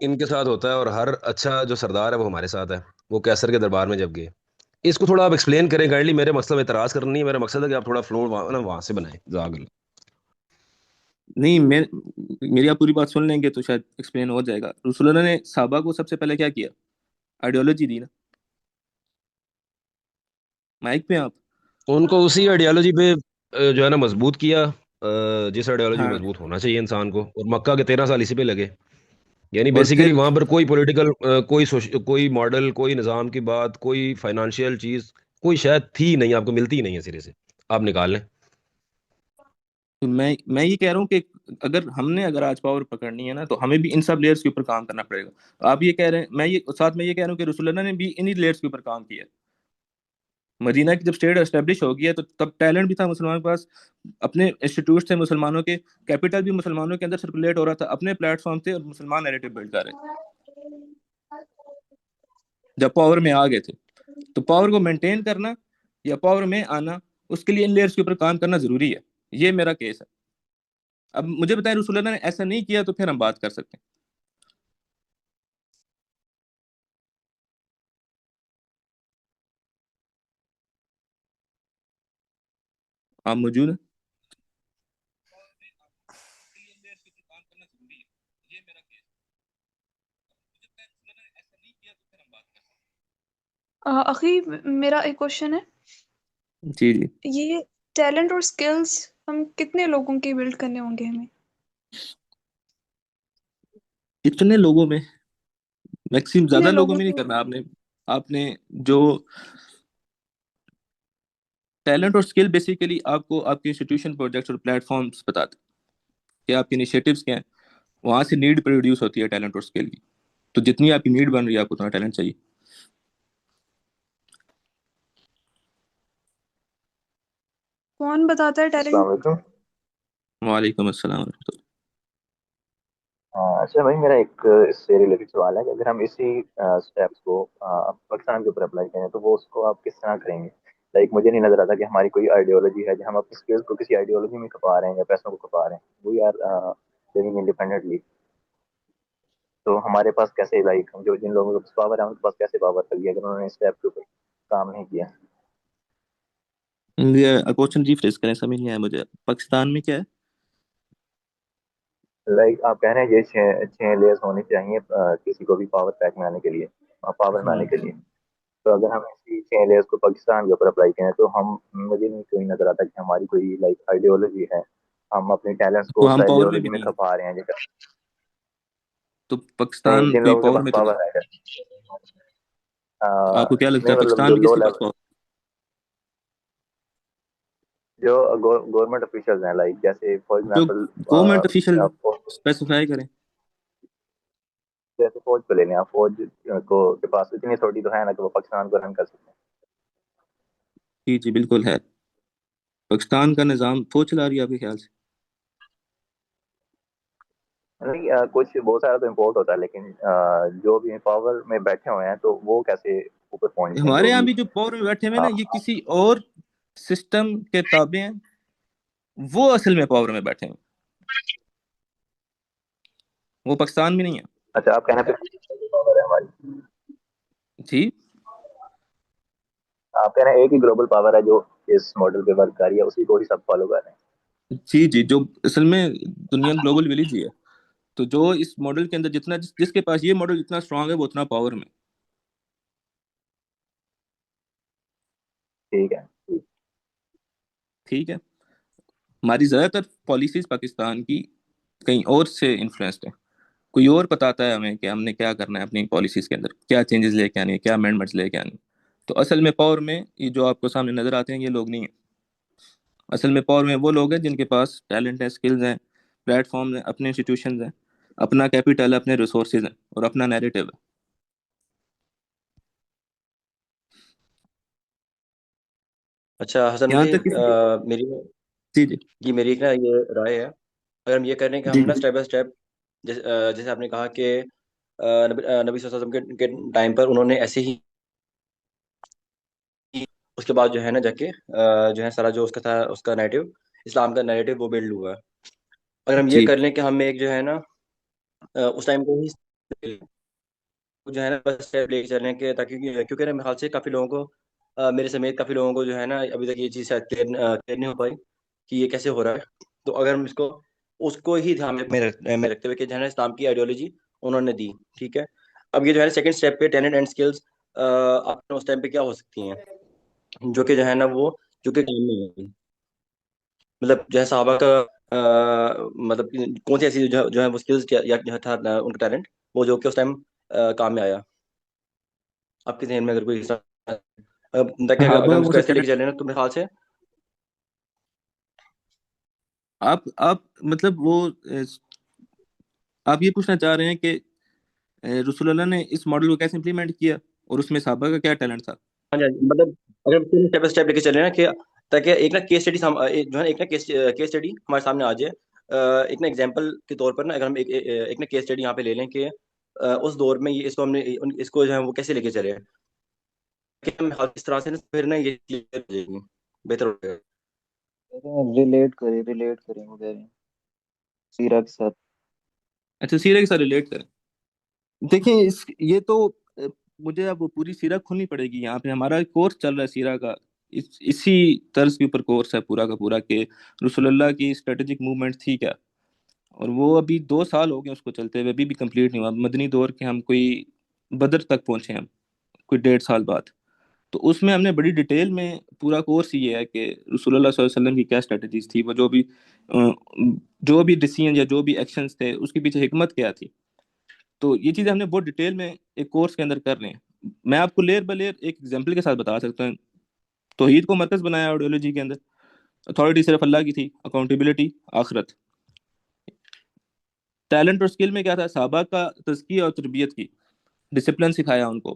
ان کے ساتھ ہوتا ہے اور ہر اچھا جو سردار ہے وہ ہمارے ساتھ ہے. وہ کیسر کے دربار میں جب گئے. اس کو تھوڑا آپ ایکسپلین کریں کائنڈلی. میرے مقصد اعتراض کرنا نہیں ہے, میرا مقصد ہے کہ آپ تھوڑا فلو وہاں سے بنائیں. جزاک اللہ. نہیں میری آپ پوری بات سن لیں گے تو شاید ایکسپلین ہو جائے گا. رسول اللہ نے صحابہ کو سب سے پہلے کیا کیا؟ آئیڈیالوجی دی نا. مائک پہ آپ. ان کو اسی آئیڈیالوجی پہ جو ہے نا مضبوط کیا, جس آئیڈیالوجی ہاں, میں مضبوط ہونا چاہیے انسان کو. اور مکہ کے 13 سال اسی پہ لگے. یعنی اور بیسیکلی پھر وہاں پر کوئی پولیٹیکل کوئی ماڈل, کوئی نظام کی بات, کوئی فائنانشیل چیز, کوئی شاید تھی نہیں, آپ کو ملتی ہی نہیں ہے سرے سے. آپ نکال لیں. میں یہ کہہ رہا ہوں کہ اگر آج پاور پکڑنی ہے نا تو ہمیں بھی ان سب لیئرز کے اوپر کام کرنا پڑے گا. آپ یہ کہہ رہے ہیں, میں یہ کہہ رہا ہوں کہ رسول اللہ نے بھی انہی لیئرز کے اوپر کام کیا. مدینہ کی جب اسٹیٹ اسٹیبلش ہو گیا تو تب ٹیلنٹ بھی تھا مسلمانوں کے پاس, اپنے انسٹیٹیوٹس تھے مسلمانوں کے, کیپٹل بھی مسلمانوں کے اندر سرکولیٹ ہو رہا تھا, اپنے پلیٹ فارم تھے اور مسلمان نیریٹو بلڈ کر رہے تھے. جب پاور میں آ گئے تھے تو پاور کو مینٹین کرنا یا پاور میں آنا, اس کے لیے ان لیئرز کے اوپر کام کرنا ضروری ہے. یہ میرا کیس ہے. اب مجھے بتائیں رسول اللہ نے ایسا نہیں کیا تو پھر ہم بات کر سکتے ہیں. آپ موجود ہیں؟ اخی میرا ایک کوشچن ہے. جی جی. یہ ٹیلنٹ اور سکلز ہم کتنے لوگوں کی بلڈ کرنے ہوں گے ہمیں؟ اتنے لوگوں میں, میکسیمم کتنے زیادہ لوگوں لوگوں میں نہیں کو؟ کرنا. آپ نے جو ٹیلنٹ اور اسکل بیسیکلی آپ کو آپ کے انسٹیٹیوشن پروجیکٹس اور پلیٹ فارمس بتاتے ہیں کہ آپ کے انیشیٹوز کیا ہیں. وہاں سے نیڈ پروڈیوس ہوتی ہے ٹیلنٹ اور اسکل کی. تو جتنی آپ کی نیڈ بن رہی ہے آپ کو اتنا ٹیلنٹ چاہیے. کون بتاتا ہے السلام ٹیلنٹ؟ علیکم. وعلیکم السلام ورحمۃ اللہ. اچھا بھائی, میرا ایک اس سے ریلیٹڈ سوال ہے کہ اگر ہم اسی اسٹیپس کو پاکستان کے اوپر اپلائی کریں تو وہ اس کو آپ کس طرح کریں گے؟ لائک مجھے نہیں نظر آتا کہ ہماری کوئی آئیڈیالوجی ہے جو ہم اپنی اسکلس کو کسی آئیڈیالوجی میں کھپا رہے ہیں یا پیسوں کو کھپا رہے ہیں. We are living independently. تو ہمارے پاس کیسے, لائک جو جن لوگوں کے پاس پاور ہے ان کے پاس کیسے پاور کر گیا اگر انہوں نے اسٹیپ کے اوپر کام نہیں کیا؟ کوشچن ریفریز کریں, سمجھ نہیں آیا مجھے. پاکستان میں کیا ہے؟ لائک آپ کہہ رہے ہیں یہ چھ لیئرس ہونی چاہیے کسی کو بھی پاور پیک میں آنے کے لیے, پاور میں آنے کے لیے. تو اگر ہم اسی 6 لیئرس کو پاکستان کے اوپر اپلائی کریں تو مجھے نہیں کوئی نظر آتا کہ ہماری کوئی لائک آئیڈیالوجی ہے. ہم اپنی ٹیلنٹس کو تو اس ہم پاور میں آئیڈیالوجی بھی میں نہیں ہیں. کھپا رہے ہیں. تو نہیں, پاکستان جن کوئی لوگوں کے پاور پاس میں تو پاور نہیں. ہے آپ کو کیا لگتا نہیں ہے مطلب جو پاکستان میں لو کس کے پاس لیول, پاور؟ جو گورنمنٹ آفیشلز ہیں, لائک جیسے فار جو ایگزامپل گورنمنٹ آفیشل اسپیسیفائی کریں. جیسے فوج کو لے لیں آپ, فوج کو کے پاس اتنی اتھارٹی تو ہے نا کہ وہ پاکستان کو رن کر سکتے ہیں. جی جی بالکل ہے. پاکستان کا نظام فوج چلا رہی ہے آپ کے خیال سے؟ نہیں, کچھ بہت سارا تو امپورٹ ہوتا ہے, لیکن جو بھی پاور میں بیٹھے ہوئے ہیں تو وہ کیسے اوپر پہنچتے ہیں ہمارے جو یہاں بھی بھی جو پاور میں بیٹھے ہوئے ہیں نا, یہ کسی اور سسٹم کے تابع ہیں. وہ اصل میں پاور میں بیٹھے ہیں, وہ پاکستان میں نہیں ہے. اچھا, آپ کہنا پاور ہے ہماری. جی, آپ کہہ رہے ہیں ایک ہی گلوبل پاور ہے جو اس ماڈل پہ ورک کر رہی ہے, اسی کو ہی سب فالو کر رہے ہیں. جی جی, جو اصل میں دنیا گلوبل ولیج ہی ہے. تو جو اس ماڈل کے اندر جتنا جس کے پاس یہ ماڈل جتنا اسٹرانگ ہے وہ اتنا پاور میں. ٹھیک ہے. ٹھیک ہے. ہماری زیادہ تر پالیسیز پاکستان کی کہیں اور سے انفلوئنسڈ ہیں. کوئی اور بتاتا ہے ہمیں کہ ہم نے کیا کرنا ہے اپنی پالیسیز کے اندر, کیا چینجز لے کے آنے ہیں, کیا امینڈمنٹس لے کے آنے ہیں. تو اصل میں پاور میں یہ جو آپ کو سامنے نظر آتے ہیں یہ لوگ نہیں ہیں. اصل میں پاور میں وہ لوگ ہیں جن کے پاس ٹیلنٹ ہے, اسکلز ہیں, پلیٹ فارمز ہیں, اپنے انسٹیٹیوشنز ہیں, اپنا کیپیٹل ہے, اپنے ریسورسز ہیں اور اپنا نیریٹو ہے. اچھا حسن یہاں بھائی, تک کسی میری جی جی میری ایک نا یہ رائے ہے. اگر ہم یہ کر رہے ہیں کہ جی ہم نا جی اسٹیپ بائی اسٹیپ, جیسے آپ نے کہا کہ نبی صلی اللہ علیہ وسلم کے ٹائم پر انہوں نے ایسے ہی, اس کے بعد جو ہے نا جا کے جو ہے سارا جو اس کا تھا اس کا نیریٹو, اسلام کا نیریٹو وہ بلڈ ہوا. اگر ہم یہ جی کر لیں کہ ہم ایک جو ہے نا اس ٹائم کو ہی جو ہے نا بس اسٹیپ لے کے چلیں کہ تاکہ کیونکہ نا میرے خیال سے کافی لوگوں کو میرے سمیت کافی لوگوں کو جو ہے نا ابھی تک یہ چیز شاید کلیئر نہیں ہو پائی کہ یہ کیسے ہو رہا ہے. تو اگر ہم اس کو ہی دھیان میں رکھتے ہوئے کہ جو ہے نا اسلام کی آئیڈیالوجی انہوں نے دی. ٹھیک ہے, اب یہ جو ہے نا سیکنڈ اسٹیپ پہ ٹیلنٹ اینڈ اسکلس آپ اس ٹائم پہ کیا ہو سکتی ہیں جو کہ جو ہے نا وہ جو کہ کام میں آئیں. مطلب جو ہے صحابہ کا مطلب کون سی ایسی جو ہے وہ اسکلز یا جو تھا ان کا ٹیلنٹ وہ جو کہ اس ٹائم کام میں آیا آپ کے ذہن میں اگر کوئی تاکہ اگر صحابہ ہم اس وہ کو سب ایسے لے ٹیلنٹ. کے چلیں نا تو میرے خیال سے آپ مطلب وہ آپ یہ پوچھنا چاہ رہے ہیں کہ رسول اللہ نے اس ماڈل کو کیسے امپلیمنٹ کیا اور اس میں صحابہ کا کیا ٹیلنٹ تھا؟ ہاں جی, مطلب اگر ہم اسٹیپ بائی اسٹیپ لے کے چلیں نا کہ تاکہ ایک نا کیس اسٹڈی جو ہے ایک نا کیس اسٹڈی ہمارے سامنے آ جائے. ایک نا ایگزامپل کے طور پر نا اگر ہم ایک نا کیس اسٹڈی یہاں پہ لے لیں کہ اس دور میں اس کو ہم نے اس کو جو ہے وہ کیسے لے کے چلے کہ ہم اس طرح سے نا پھر نا یہ clear ہو جائے گی, بہتر ہو جائے گا. ریلیٹ کریں وہ کہہ رہے ہیں سیرا کے ساتھ. اچھا سیرہ کے ساتھ ریلیٹ کریں. دیکھیں یہ تو مجھے اب وہ پوری سیرہ کھولنی پڑے گی. یہاں پہ ہمارا کورس چل رہا ہے سیرہ کا, اسی طرز کے اوپر کورس ہے پورا کا پورا کہ رسول اللہ کی اسٹریٹجک موومنٹ تھی کیا, اور وہ ابھی 2 سال ہو گئے اس کو چلتے ہوئے, ابھی بھی کمپلیٹ نہیں ہوا. مدنی دور کے ہم کوئی بدر تک پہنچے ہم کوئی 1.5 سال بعد. تو اس میں ہم نے بڑی ڈیٹیل میں پورا کورس یہ ہے کہ رسول اللہ صلی اللہ علیہ وسلم کی کیا اسٹریٹجیز تھی, وہ جو بھی ڈیسیژن یا جو بھی ایکشنز تھے اس کے پیچھے حکمت کیا تھی. تو یہ چیزیں ہم نے بہت ڈیٹیل میں ایک کورس کے اندر کر رہے ہیں. میں آپ کو لیئر بائی لیئر ایک ایگزامپل کے ساتھ بتا سکتا ہوں. توحید کو مرکز بنایا آئیڈیالوجی کے اندر, اتھارٹی صرف اللہ کی تھی, اکاؤنٹیبلٹی آخرت. ٹیلنٹ اور اسکل میں کیا تھا, صحابہ کا تزکیہ اور تربیت کی, ڈسپلن سکھایا ان کو,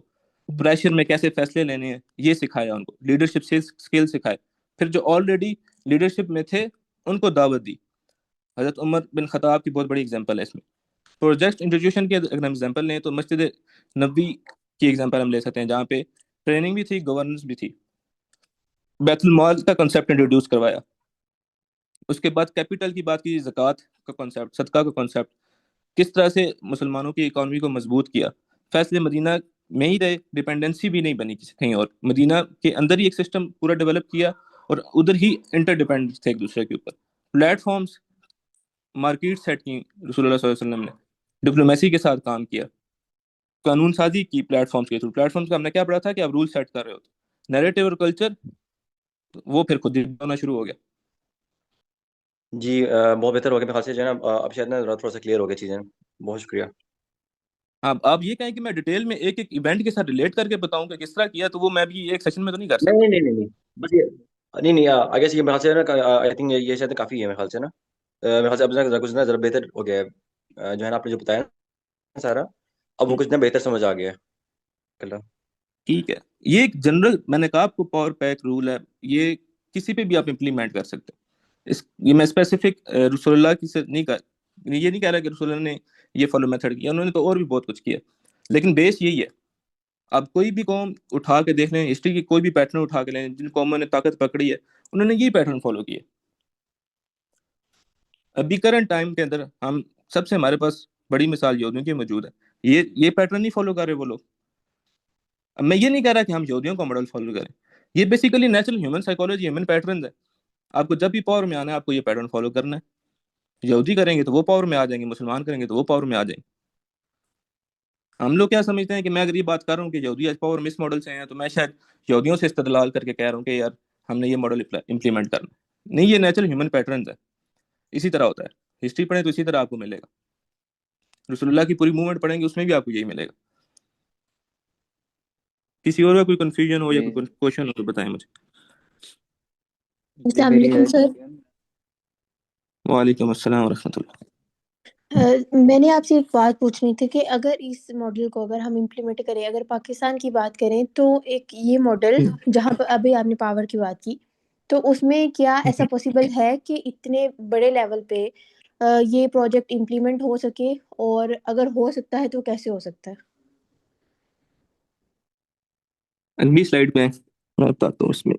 پریشر میں کیسے فیصلے لینے ہیں یہ سکھایا ان کو, لیڈرشپ اسکل سکھائے. پھر جو آلریڈی لیڈرشپ میں تھے ان کو دعوت دی. حضرت عمر بن خطاب کی بہت بڑی اگزامپل ہے اس میں. پروجیکٹ انٹروڈیوشن کی اگر ہم ایگزامپل لیں تو مسجد نبوی کی ایگزامپل ہم لے سکتے ہیں, جہاں پہ ٹریننگ بھی تھی, گورننس بھی تھی. بیت المال کا کنسیپٹ انٹروڈیوس کروایا. اس کے بعد کیپٹل کی بات کی, زکوٰۃ کا کنسیپٹ, صدقہ کا کنسیپٹ, کس طرح سے مسلمانوں کی اکانومی کو مضبوط کیا. فیصلے مدینہ میں ہی رہے, ڈیپینڈنسی بھی نہیں بنی کہیں اور, مدینہ کے اندر ہی ایک سسٹم پورا ڈیولپ کیا اور ادھر ہی انٹر ڈیپینڈنس تھے ایک دوسرے کے اوپر. پلیٹ فارمز مارکیٹ سیٹ کی رسول اللہ صلی اللہ علیہ وسلم نے, ڈپلومیسی کے ساتھ کام کیا, قانون سازی کی پلیٹ فارمز کے تھرو. پلیٹ فارمز کا ہم نے کیا پڑھا تھا کہ آپ رول سیٹ کر رہے ہوتے, نیریٹو اور کلچر وہ پھر خود ہونا شروع ہو گیا. جی بہت بہتر ہو گیا میرے خیال سے جو ہے نا, اب شاید نا تھوڑا سا کلیئر ہو گیا چیزیں. بہت شکریہ. آپ یہ کہیں کہ میں ڈیٹیل میں ایک ایک ایونٹ کے ساتھ ریلیٹ کر کے بتاؤں کہ کس طرح کیا, تو وہ میں بھی ایک سیشن میں تو نہیں کر نہیں سکتا. نہیں نہیں نہیں بس یہ نہیں نہیں آگے سے یہ میرے خیال سے نا آئی تھنک یہ شاید کافی ہے میرے خیال سے نا. میرے خیال سے اب ذرا کچھ نا ذرا بہتر ہو گیا ہے جو ہے نا آپ نے جو بتایا نا سارا, اب وہ کچھ نا بہتر سمجھ آ گیا ہے. ٹھیک ہے, یہ ایک جنرل میں نے کہا آپ کو پاور پیک رول ہے, یہ کسی پہ بھی آپ امپلیمنٹ کر سکتے ہیں. یہ میں اسپیسیفک رسول اللہ کی سے نہیں یہ نہیں کہہ رہا کہ رسول اللہ نے یہ فالو میتھڈ کیا, انہوں نے تو اور بھی بہت کچھ کیا, لیکن بیس یہی ہے. آپ کوئی بھی قوم اٹھا کے دیکھ لیں, ہسٹری کی کوئی بھی پیٹرن اٹھا کے لیں, جن قوموں نے طاقت پکڑی ہے انہوں نے یہی پیٹرن فالو کیے. ابھی کرنٹ ٹائم کے اندر ہم سب سے ہمارے پاس بڑی مثال یہودیوں کی موجود ہے, یہ پیٹرن نہیں فالو کر رہے وہ لوگ. اب میں یہ نہیں کہہ رہا کہ ہم یہودیوں کا ماڈل فالو کریں, یہ basically natural human psychology, human patterns ہے. آپ کو جب بھی پاور میں آنا ہے آپ کو یہ پیٹرن فالو کرنا ہے. یہودی کریں گے تو وہ پاور میں آ جائیں گے, مسلمان کریں گے تو وہ پاور میں آ جائیں گے. ہم لوگ کیا سمجھتے ہیں کہ میں اگر یہ بات کر رہا ہوں کہ یہودی آج پاور میں اس ماڈل سے ہیں تو میں شاید یہودیوں سے استدلال کر کے کہہ رہا ہوں کہ یار ہم نے یہ ماڈل امپلیمنٹ کرنا. نہیں, یہ نیچرل ہیومن پیٹرنز ہے, اسی طرح ہوتا ہے. ہسٹری پڑھیں تو اسی طرح آپ کو ملے گا. رسول اللہ کی پوری موومنٹ پڑھیں گے اس میں بھی آپ کو یہی ملے گا. کسی اور کا کوئی کنفیوژن ہو یا کوئی کوشچن ہو تو بتائیں مجھے. السلام علیکم سر. وعلیکم السلام ورحمۃ اللہ. میں نے آپ سے ایک بات پوچھنی تھی کہ اگر اس ماڈل کو اگر ہم امپلیمنٹ کریں, اگر پاکستان کی بات کریں تو ایک یہ ماڈل جہاں پر ابھی آپ نے پاور کی بات کی, تو اس میں کیا ایسا پاسبل ہے کہ اتنے بڑے لیول پہ یہ پروجیکٹ امپلیمنٹ ہو سکے, اور اگر ہو سکتا ہے تو کیسے ہو سکتا ہے؟ اگلی سلائڈ پہ میں بتاتا ہوں. اس میں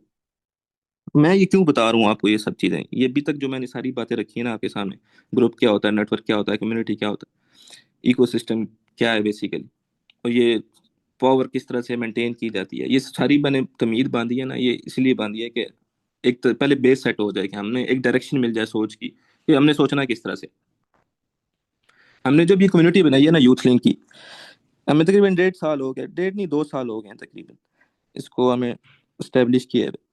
میں یہ کیوں بتا رہا ہوں آپ کو یہ سب چیزیں، یہ ابھی تک جو میں نے ساری باتیں رکھی ہیں نا آپ کے سامنے، گروپ کیا ہوتا ہے، نیٹ ورک کیا ہوتا ہے، کمیونٹی کیا ہوتا ہے، ایکو سسٹم کیا ہے بیسیکلی، اور یہ پاور کس طرح سے مینٹین کی جاتی ہے، یہ ساری میں نے تمہید باندھی ہے نا، یہ اس لیے باندھی ہے کہ ایک تو پہلے بیس سیٹ ہو جائے کہ ہم نے ایک ڈائریکشن مل جائے سوچ کی کہ ہم نے سوچنا کس طرح سے. ہم نے جب یہ کمیونٹی بنائی ہے نا یوتھ لنک کی، ہمیں تقریباً 1.5 سال ہو گئے، 1.5 نہیں 2 سال ہو گئے ہیں تقریباً اس کو ہمیں اسٹیبلش کیے ہوئے.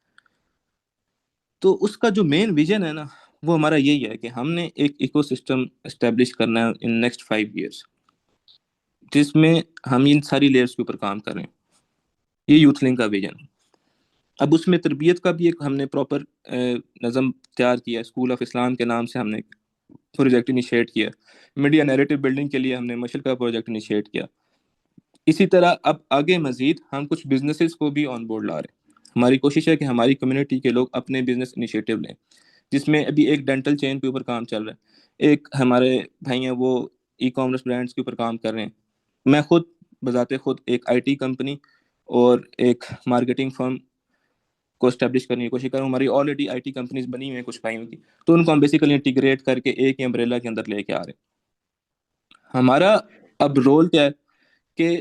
تو اس کا جو مین ویژن ہے نا وہ ہمارا یہی ہے کہ ہم نے ایک ایکو سسٹم اسٹیبلش کرنا ہے ان نیکسٹ 5 ایئرس، جس میں ہم ان ساری لیئرس کے اوپر کام کر رہے ہیں. یہ یوتھ لنک کا ویژن. اب اس میں تربیت کا بھی ایک ہم نے پراپر نظم تیار کیا، اسکول آف اسلام کے نام سے ہم نے پروجیکٹ انیشیٹ کیا. میڈیا نیریٹو بلڈنگ کے لیے ہم نے مشل کا پروجیکٹ انیشیٹ کیا. اسی طرح اب آگے مزید ہم کچھ بزنسز کو بھی آن بورڈ لا رہے ہیں. ہماری کوشش ہے کہ ہماری کمیونٹی کے لوگ اپنے بزنس انیشیٹو لیں، جس میں ابھی ایک ڈینٹل چین کے اوپر کام چل رہا ہے، ایک ہمارے بھائی ہیں وہ ای کامرس برانڈس کے اوپر کام کر رہے ہیں. میں خود بذات خود ایک آئی ٹی کمپنی اور ایک مارکیٹنگ فرم کو اسٹیبلش کرنے کی کوشش کر رہا ہوں. ہماری آلریڈی آئی ٹی کمپنیز بنی ہوئی ہیں کچھ بھائیوں کی، تو ان کو ہم بیسیکلی انٹیگریٹ کر کے ایک ہی امبریلا کے اندر لے کے آ رہے ہیں. ہمارا اب رول کیا ہے کہ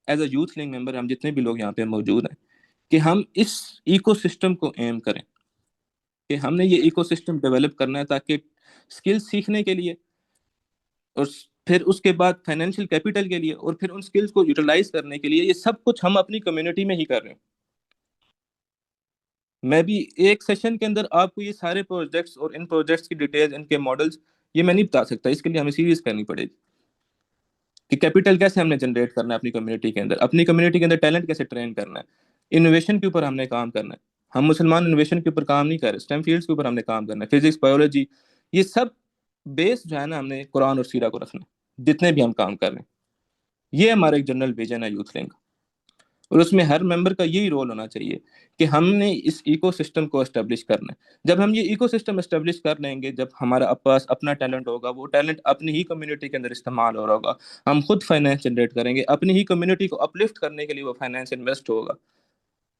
ایز اے یوتھ لنک ممبر ہم جتنے بھی لوگ یہاں پہ موجود ہیں کہ ہم اس ایکو سسٹم کو ایم کریں کہ ہم نے یہ ایکو سسٹم ڈیولپ کرنا ہے تاکہ اسکل سیکھنے کے لیے اور پھر اس کے بعد فائنینشیل کیپٹل کے لیے اور پھر ان اسکلس کو یوٹیلائز کرنے کے لیے یہ سب کچھ ہم اپنی کمیونٹی میں ہی کر رہے ہیں. میں بھی ایک سیشن کے اندر آپ کو یہ سارے پروجیکٹس اور ان پروجیکٹس کی ڈیٹیلز، ان کے ماڈلز یہ میں نہیں بتا سکتا. اس کے لیے ہمیں سیریز کرنی پڑے گی کہ کیپٹل کیسے ہم نے جنریٹ کرنا ہے اپنی کمیونٹی کے اندر، اپنی کمیونٹی کے اندر ٹیلنٹ کیسے ٹرین کرنا ہے، انوویشن کے اوپر ہم نے کام کرنا ہے. ہم مسلمان انوویشن کے اوپر کام نہیں کر رہے، اسٹیم فیلڈس کے اوپر ہم نے کام کرنا ہے، فزکس، بایولوجی، یہ سب بیس جو ہے نا ہم نے قرآن اور سیرہ کو رکھنا ہے جتنے بھی ہم کام کر رہے ہیں. یہ ہمارا ایک جنرل ویژن ہے یوتھ لنک، اور اس میں ہر ممبر کا یہی رول ہونا چاہیے کہ ہم نے اس ایکو سسٹم کو اسٹیبلش کرنا ہے. جب ہم یہ ایکو سسٹم اسٹیبلش کر لیں گے، جب ہمارا پاس اپنا ٹیلنٹ ہوگا، وہ ٹیلنٹ اپنی ہی کمیونٹی کے اندر استعمال ہو رہا ہوگا، ہم خود فائنینس جنریٹ کریں گے، اپنی ہی کمیونٹی کو اپلفٹ کرنے کے لیے وہ فائنینس انویسٹ ہوگا،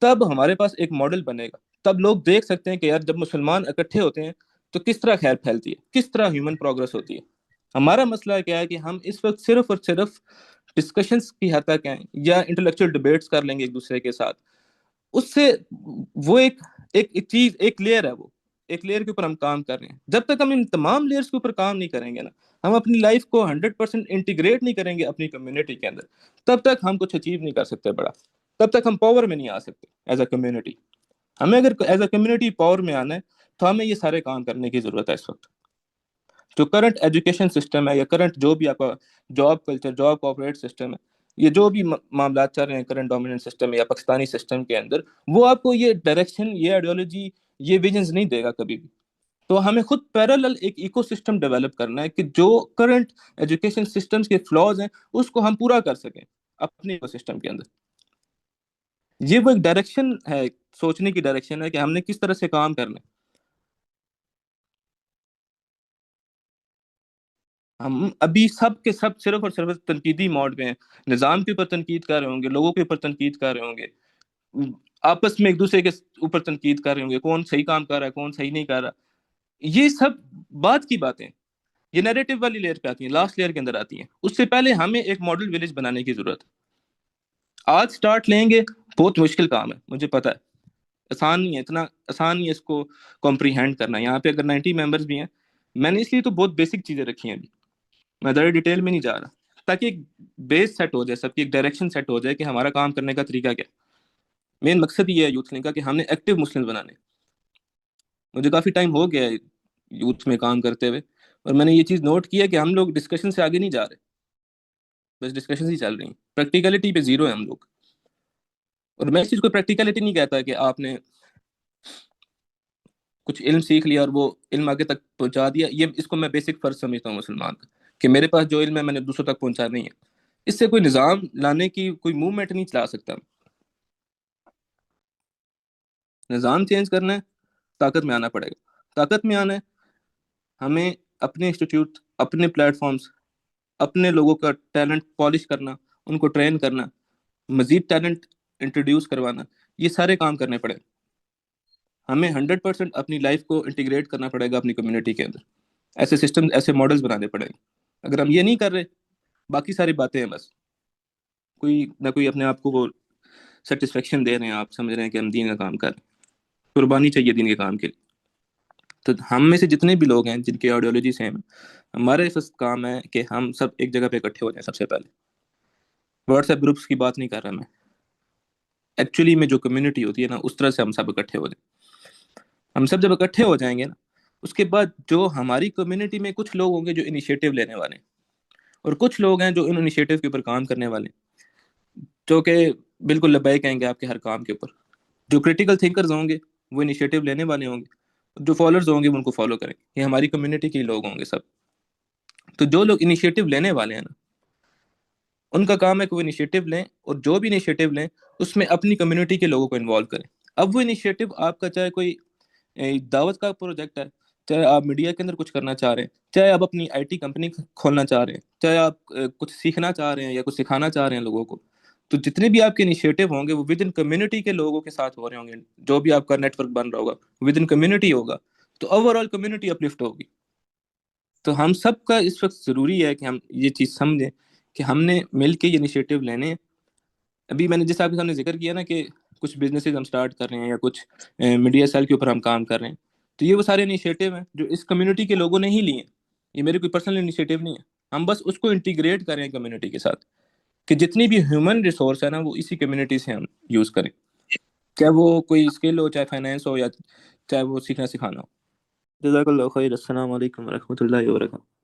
تب ہمارے پاس ایک ماڈل بنے گا. تب لوگ دیکھ سکتے ہیں کہ یار جب مسلمان اکٹھے ہوتے ہیں تو کس طرح خیر پھیلتی ہے، کس طرح ہیومن پروگرس ہوتی ہے. ہمارا مسئلہ کیا ہے کہ ہم اس وقت صرف اور صرف ڈسکشنز کی حد تک ہیں یا انٹلیکچوئل ڈیبیٹس کر لیں گے ایک دوسرے کے ساتھ. اس سے وہ ایک چیز، ایک لیئر ہے، وہ ایک لیئر کے اوپر ہم کام کر رہے ہیں. جب تک ہم ان تمام لیئرز کے اوپر کام نہیں کریں گے نا، ہم اپنی لائف کو 100% انٹیگریٹ نہیں کریں گے اپنی کمیونٹی کے اندر، تب تک ہم کچھ اچیو نہیں کر سکتے بڑا، تب تک ہم پاور میں نہیں آ سکتے ایز اے کمیونٹی. ہمیں اگر ایز اے کمیونٹی پاور میں آنا ہے تو ہمیں یہ سارے کام کرنے کی ضرورت ہے. اس وقت جو کرنٹ ایجوکیشن سسٹم ہے یا کرنٹ جو بھی آپ کا job culture, job cooperate system ہے، یہ جو بھی معاملات چل رہے ہیں کرنٹ ڈومیننٹ سسٹم یا پاکستانی سسٹم کے اندر، وہ آپ کو یہ ڈائریکشن، یہ آئیڈیالوجی، یہ ویژنز نہیں دے گا کبھی بھی. تو ہمیں خود پیرالل ایک ایکو سسٹم ڈیولپ کرنا ہے کہ جو کرنٹ ایجوکیشن سسٹمز کے فلاز ہیں اس کو ہم پورا کر سکیں اپنے ایکو سسٹم کے اندر. یہ وہ ایک ڈائریکشن ہے، سوچنے کی ڈائریکشن ہے کہ ہم نے کس طرح سے کام کرنا ہے. ہم ابھی سب کے سب صرف اور صرف تنقیدی موڈ میں ہیں، نظام کے اوپر تنقید کر رہے ہوں گے، لوگوں کے اوپر تنقید کر رہے ہوں گے، آپس میں ایک دوسرے کے اوپر تنقید کر رہے ہوں گے، کون صحیح کام کر رہا ہے، کون صحیح نہیں کر رہا. یہ سب بات کی باتیں، یہ نیریٹو والی لیئر پہ آتی ہیں، لاسٹ لیئر کے اندر آتی ہیں. اس سے پہلے ہمیں ایک ماڈل ولیج بنانے کی ضرورت ہے. آج سٹارٹ لیں گے، بہت مشکل کام ہے، مجھے پتہ ہے، آسان نہیں ہے، اتنا آسان نہیں ہے اس کو کمپریہینڈ کرنا. یہاں پہ اگر 90 ممبرز بھی ہیں، میں نے اس لیے تو بہت بیسک چیزیں رکھی ہیں، ابھی میں زیادہ ڈیٹیل میں نہیں جا رہا، تاکہ ایک بیس سیٹ ہو جائے، سب کی ایک ڈائریکشن سیٹ ہو جائے کہ ہمارا کام کرنے کا طریقہ کیا. مین مقصد یہ ہے یوتھ لنک کا کہ ہم نے ایکٹیو مسلم بنانے. مجھے کافی ٹائم ہو گیا ہے یوتھ میں کام کرتے ہوئے، اور میں نے یہ چیز نوٹ کی ہے کہ ہم لوگ ڈسکشن سے آگے نہیں جا رہے، بس ڈسکشن ہی چل رہی ہیں، پریکٹیکلٹی پہ زیرو ہے ہم لوگ. اور میں اس چیز کو پریکٹیکلٹی نہیں کہتا کہ آپ نے کچھ علم سیکھ لیا اور وہ علم آگے تک پہنچا دیا. یہ اس کو میں بیسک فرض سمجھتا ہوں مسلمان کا، کہ میرے پاس جو علم ہے میں نے دوسروں تک پہنچا نہیں ہے. اس سے کوئی نظام لانے کی کوئی موومنٹ نہیں چلا سکتا. نظام چینج کرنا ہے، طاقت میں آنا پڑے گا. طاقت میں آنا ہے، ہمیں اپنے انسٹیٹیوٹ، اپنے پلیٹ فارمز، اپنے لوگوں کا ٹیلنٹ پالش کرنا، ان کو ٹرین کرنا، مزید ٹیلنٹ انٹروڈیوس کروانا، یہ سارے کام کرنے پڑے. ہمیں 100% اپنی لائف کو انٹیگریٹ کرنا پڑے گا اپنی کمیونٹی کے اندر. ایسے سسٹم ایسے ماڈلز بنانے پڑیں گے. اگر ہم یہ نہیں کر رہے، باقی ساری باتیں ہیں بس، کوئی نہ کوئی اپنے آپ کو وہ سیٹسفیکشن دے رہے ہیں، آپ سمجھ رہے ہیں کہ ہم دین کا کام کر رہے ہیں، قربانی چاہیے دین کے کام کے لیے. تو ہم میں سے جتنے بھی لوگ ہیں جن کی آئیڈیالوجی سیم ہے، ہمارے فرسٹ کام ہے کہ ہم سب ایک جگہ پہ اکٹھے ہو جائیں. سب سے پہلے واٹس ایپ گروپس کی بات نہیں کر رہا میں، ایکچولی میں جو کمیونٹی ہوتی ہے نا، اس طرح سے ہم سب اکٹھے ہو جائیں. ہم سب جب اکٹھے ہو جائیں گے نا، اس کے بعد جو ہماری کمیونٹی میں کچھ لوگ ہوں گے جو انیشیٹو لینے والے ہیں، اور کچھ لوگ ہیں جو ان انیشیٹو کے اوپر کام کرنے والے ہیں، جو کہ بالکل لبیک کہیں گے آپ کے ہر کام کے اوپر. جو کریٹیکل تھنکرز ہوں گے وہ انیشیٹو لینے والے ہوں گے، جو فالوورز ہوں گے وہ ان کو فالو کریں گے. یہ ہماری کمیونٹی کے لوگ ہوں گے سب. تو جو لوگ انیشیٹو لینے والے ہیں نا، ان کا کام ہے کہ وہ انیشیٹو لیں، اور جو بھی انیشیٹو لیں اس میں اپنی کمیونٹی کے لوگوں کو انوالو کریں. اب وہ انیشیٹو آپ کا چاہے کوئی دعوت کا پروجیکٹ ہے، چاہے آپ میڈیا کے اندر کچھ کرنا چاہ رہے ہیں، چاہے آپ اپنی آئی ٹی کمپنی کھولنا چاہ رہے ہیں، چاہے آپ کچھ سیکھنا چاہ رہے ہیں یا کچھ سکھانا چاہ رہے ہیں لوگوں کو، تو جتنے بھی آپ کے انیشیٹو ہوں گے وہ ود ان کمیونٹی کے لوگوں کے ساتھ ہو رہے ہوں گے. جو بھی آپ کا نیٹ ورک بن رہا ہوگا ود ان کمیونٹی ہوگا، تو اوور آل کمیونٹی اپلفٹ ہوگی. تو ہم سب کا اس وقت ضروری ہے کہ ہم یہ چیز سمجھیں کہ ہم نے مل کے یہ انیشیٹو لینے ہیں. ابھی میں نے جس آپ کے سامنے ذکر کیا نا کہ کچھ بزنسز ہم سٹارٹ کر رہے ہیں یا کچھ میڈیا سیل کے اوپر ہم کام کر رہے ہیں، تو یہ وہ سارے انیشیٹو ہیں جو اس کمیونٹی کے لوگوں نے ہی لیے ہیں. یہ میری کوئی پرسنل انیشیٹو نہیں ہے. ہم بس اس کو انٹیگریٹ کریں کمیونٹی کے ساتھ، کہ جتنی بھی ہیومن ریسورس ہے نا وہ اسی کمیونٹی سے ہم یوز کریں، چاہے وہ کوئی اسکل ہو، چاہے فائنینس ہو، یا چاہے وہ سیکھنا سکھانا ہو. جزاک اللہ خیر. السلام علیکم ورحمۃ اللہ وبرکاتہ.